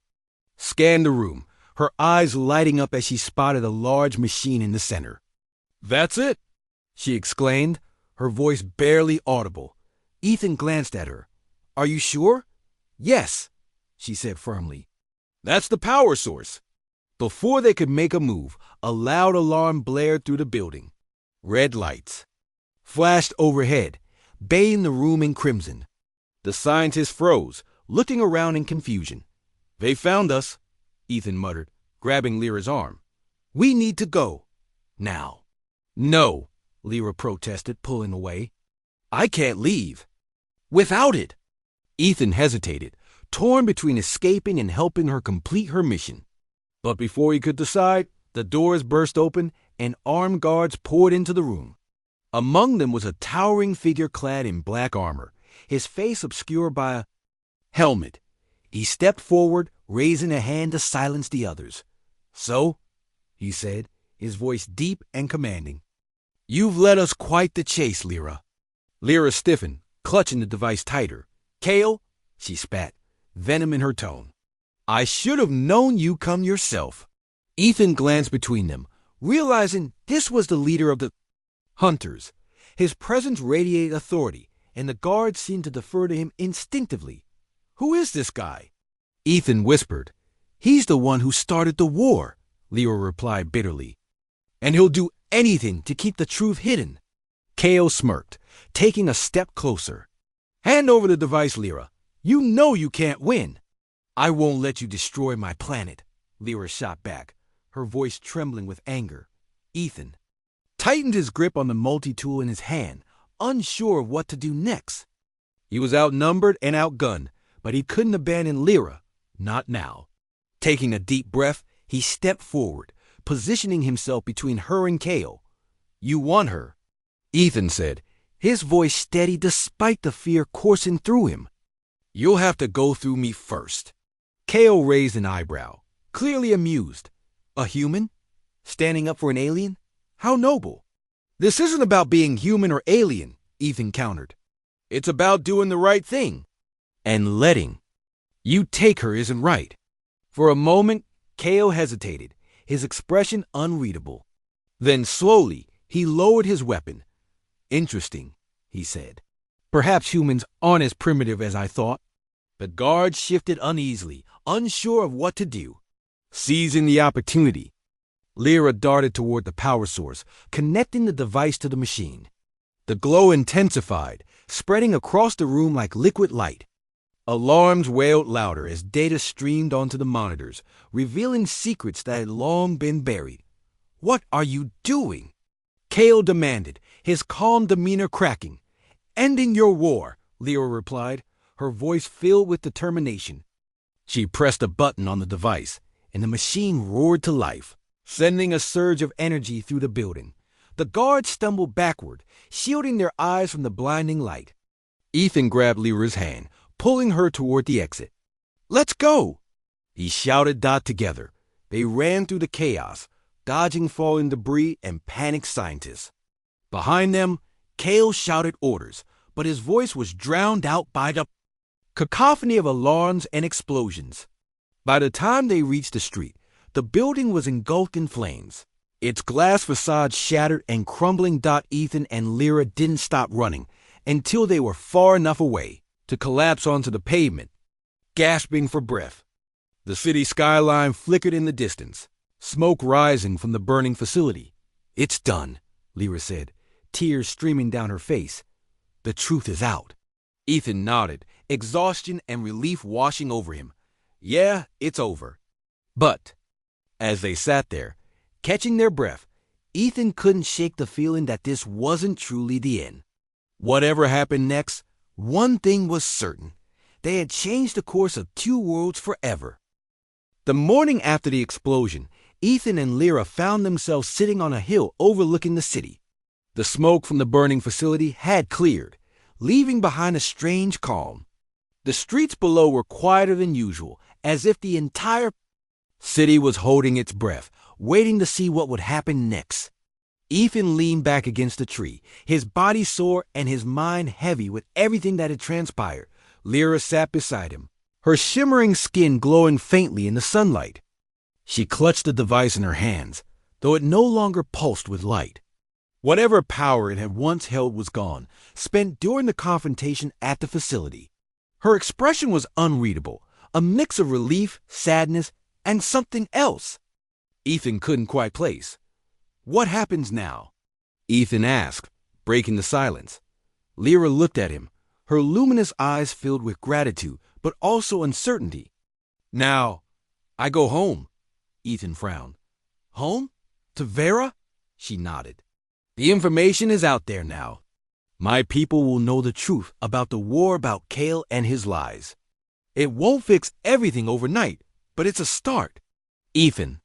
scanned the room, her eyes lighting up as she spotted a large machine in the center. "That's it," she exclaimed, her voice barely audible. Ethan glanced at her. "Are you sure?" "Yes," she said firmly. "That's the power source." Before they could make a move, a loud alarm blared through the building. Red lights flashed overhead, bathing the room in crimson. The scientists froze, looking around in confusion. "They found us," Ethan muttered, grabbing Lyra's arm. "We need to go. Now." "No," Lyra protested, pulling away. "I can't leave. Without it." Ethan hesitated, torn between escaping and helping her complete her mission. But before he could decide, the doors burst open and armed guards poured into the room. Among them was a towering figure clad in black armor, his face obscured by a helmet. He stepped forward, raising a hand to silence the others. "So," he said, his voice deep and commanding, "you've led us quite the chase, Lyra." Lyra stiffened, clutching the device tighter. "Kale," she spat, venom in her tone, "I should have known you come yourself." Ethan glanced between them, realizing this was the leader of the hunters. His presence radiated authority, and the guards seemed to defer to him instinctively. "Who is this guy?" Ethan whispered. "He's the one who started the war," Lyra replied bitterly. "And he'll do anything to keep the truth hidden." Kale smirked, taking a step closer. "Hand over the device, Lyra. You know you can't win." "I won't let you destroy my planet," Lyra shot back, her voice trembling with anger. Ethan tightened his grip on the multi-tool in his hand, unsure of what to do next. He was outnumbered and outgunned, but he couldn't abandon Lyra, not now. Taking a deep breath, he stepped forward, positioning himself between her and Kale. "You want her," Ethan said, his voice steady despite the fear coursing through him. "You'll have to go through me first." Kale raised an eyebrow, clearly amused. "A human? Standing up for an alien? How noble." "This isn't about being human or alien," Ethan countered. "It's about doing the right thing. And letting you take her isn't right." For a moment, Kale hesitated, his expression unreadable. Then slowly, he lowered his weapon. "Interesting," he said. "Perhaps humans aren't as primitive as I thought." The guards shifted uneasily, unsure of what to do. Seizing the opportunity, Lyra darted toward the power source, connecting the device to the machine. The glow intensified, spreading across the room like liquid light. Alarms wailed louder as data streamed onto the monitors, revealing secrets that had long been buried. "What are you doing?" Kale demanded, his calm demeanor cracking. "Ending your war," Lyra replied, her voice filled with determination. She pressed a button on the device, and the machine roared to life, sending a surge of energy through the building. The guards stumbled backward, shielding their eyes from the blinding light. Ethan grabbed Lyra's hand, pulling her toward the exit. "Let's go!" he shouted together. They ran through the chaos, dodging falling debris and panicked scientists. Behind them, Kale shouted orders, but his voice was drowned out by the cacophony of alarms and explosions. By the time they reached the street, the building was engulfed in flames. Its glass facade shattered and crumbling. Ethan and Lyra didn't stop running until they were far enough away to collapse onto the pavement, gasping for breath. The city skyline flickered in the distance, smoke rising from the burning facility. "It's done," Lyra said, tears streaming down her face. "The truth is out." Ethan nodded, exhaustion and relief washing over him. "Yeah, it's over." But as they sat there, catching their breath, Ethan couldn't shake the feeling that this wasn't truly the end. Whatever happened next, one thing was certain. They had changed the course of two worlds forever. The morning after the explosion, Ethan and Lyra found themselves sitting on a hill overlooking the city. The smoke from the burning facility had cleared, leaving behind a strange calm. The streets below were quieter than usual, as if the entire city was holding its breath, waiting to see what would happen next. Ethan leaned back against a tree, his body sore and his mind heavy with everything that had transpired. Lyra sat beside him, her shimmering skin glowing faintly in the sunlight. She clutched the device in her hands, though it no longer pulsed with light. Whatever power it had once held was gone, spent during the confrontation at the facility. Her expression was unreadable, a mix of relief, sadness, and something else Ethan couldn't quite place. "What happens now?" Ethan asked, breaking the silence. Lyra looked at him, her luminous eyes filled with gratitude, but also uncertainty. Now, I go home, Ethan frowned. Home? To Vera? She nodded. The information is out there now. My people will know the truth about the war about Kale and his lies. It won't fix everything overnight, but it's a start. Ethan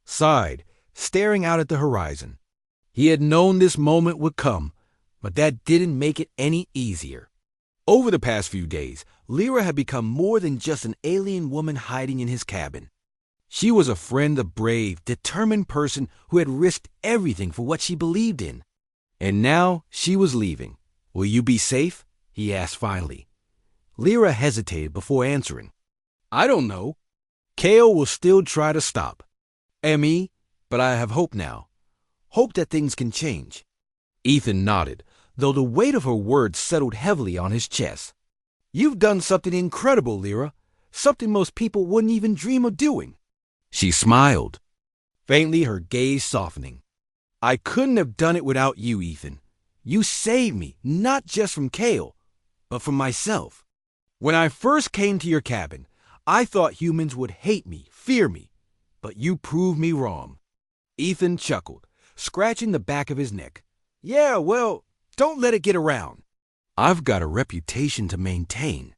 sighed, staring out at the horizon. He had known this moment would come, but that didn't make it any easier. Over the past few days, Lyra had become more than just an alien woman hiding in his cabin. She was a friend, a brave, determined person who had risked everything for what she believed in. And now she was leaving. Will you be safe? He asked finally. Lyra hesitated before answering. I don't know. Kale will still try to stop. M.E., but I have hope now. Hope that things can change. Ethan nodded, though the weight of her words settled heavily on his chest. You've done something incredible, Lyra. Something most people wouldn't even dream of doing. She smiled, faintly, her gaze softening. I couldn't have done it without you, Ethan. You saved me, not just from Kale, but from myself. When I first came to your cabin, I thought humans would hate me, fear me, but you proved me wrong. Ethan chuckled, scratching the back of his neck. Yeah, well, don't let it get around. I've got a reputation to maintain.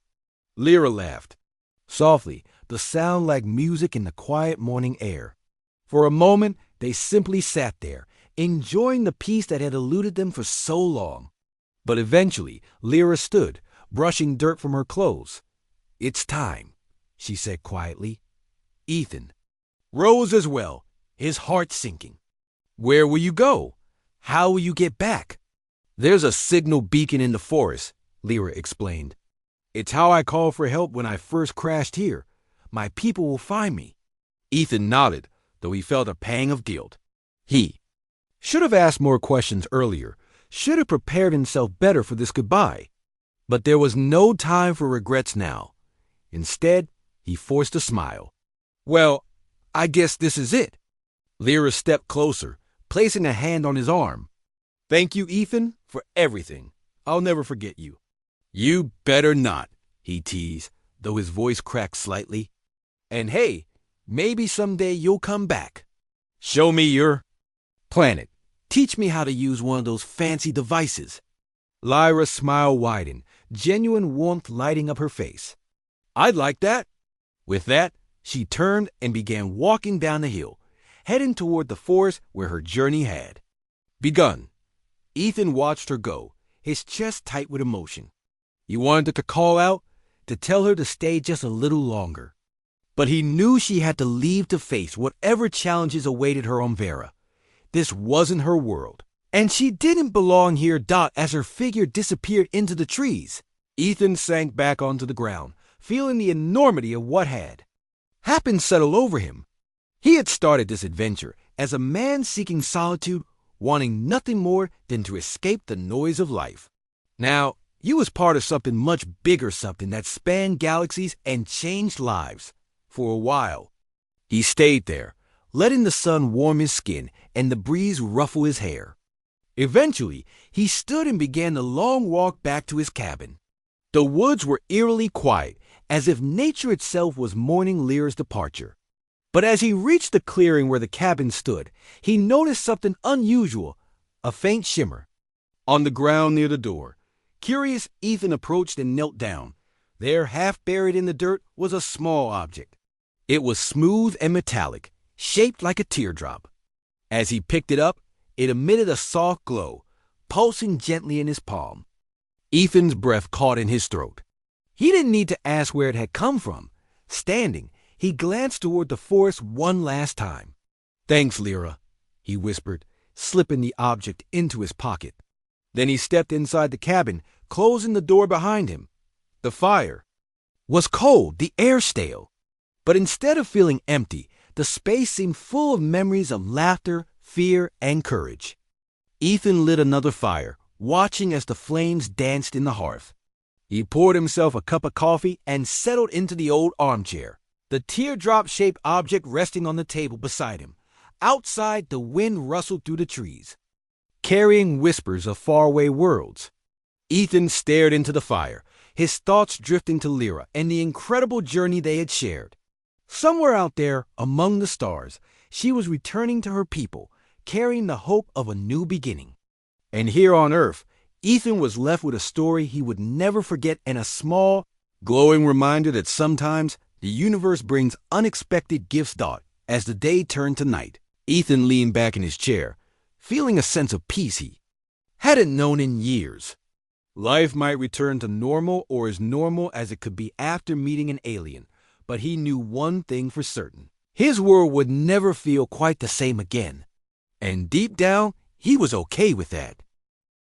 Lyra laughed, softly, the sound like music in the quiet morning air. For a moment, they simply sat there, enjoying the peace that had eluded them for so long. But eventually, Lyra stood, brushing dirt from her clothes. It's time, she said quietly. Ethan rose as well, his heart sinking. Where will you go? How will you get back? There's a signal beacon in the forest, Lyra explained. It's how I called for help when I first crashed here. My people will find me. Ethan nodded, though he felt a pang of guilt. He should have asked more questions earlier, should have prepared himself better for this goodbye. But there was no time for regrets now. Instead, he forced a smile. Well, I guess this is it. Lyra stepped closer, placing a hand on his arm. Thank you, Ethan, for everything. I'll never forget you. You better not, he teased, though his voice cracked slightly. And hey, maybe someday you'll come back. Show me your planet. Teach me how to use one of those fancy devices. Lyra's smile widened, genuine warmth lighting up her face. I'd like that. With that, she turned and began walking down the hill, heading toward the forest where her journey had begun. Ethan watched her go, his chest tight with emotion. He wanted to call out, to tell her to stay just a little longer. But he knew she had to leave to face whatever challenges awaited her on Vera. This wasn't her world, and she didn't belong here. As her figure disappeared into the trees, Ethan sank back onto the ground, feeling the enormity of what had happened settle over him. He had started this adventure as a man seeking solitude, wanting nothing more than to escape the noise of life. Now, he was part of something much bigger, something that spanned galaxies and changed lives. For a while, he stayed there, letting the sun warm his skin and the breeze ruffle his hair. Eventually, he stood and began the long walk back to his cabin. The woods were eerily quiet, as if nature itself was mourning Lyra's departure. But as he reached the clearing where the cabin stood, he noticed something unusual, a faint shimmer on the ground near the door. Curious, Ethan approached and knelt down. There, half buried in the dirt, was a small object. It was smooth and metallic, shaped like a teardrop. As he picked it up, it emitted a soft glow, pulsing gently in his palm. Ethan's breath caught in his throat. He didn't need to ask where it had come from. Standing, he glanced toward the forest one last time. Thanks, Lyra, he whispered, slipping the object into his pocket. Then he stepped inside the cabin, closing the door behind him. The fire was cold, the air stale. But instead of feeling empty, the space seemed full of memories of laughter, fear, and courage. Ethan lit another fire, watching as the flames danced in the hearth. He poured himself a cup of coffee and settled into the old armchair, the teardrop-shaped object resting on the table beside him. Outside, the wind rustled through the trees, carrying whispers of faraway worlds. Ethan stared into the fire, his thoughts drifting to Lyra and the incredible journey they had shared. Somewhere out there, among the stars, she was returning to her people, carrying the hope of a new beginning. And here on Earth, Ethan was left with a story he would never forget and a small, glowing reminder that sometimes the universe brings unexpected gifts. As the day turned to night, Ethan leaned back in his chair, feeling a sense of peace he hadn't known in years. Life might return to normal or as normal as it could be after meeting an alien, but he knew one thing for certain. His world would never feel quite the same again. And deep down, he was okay with that.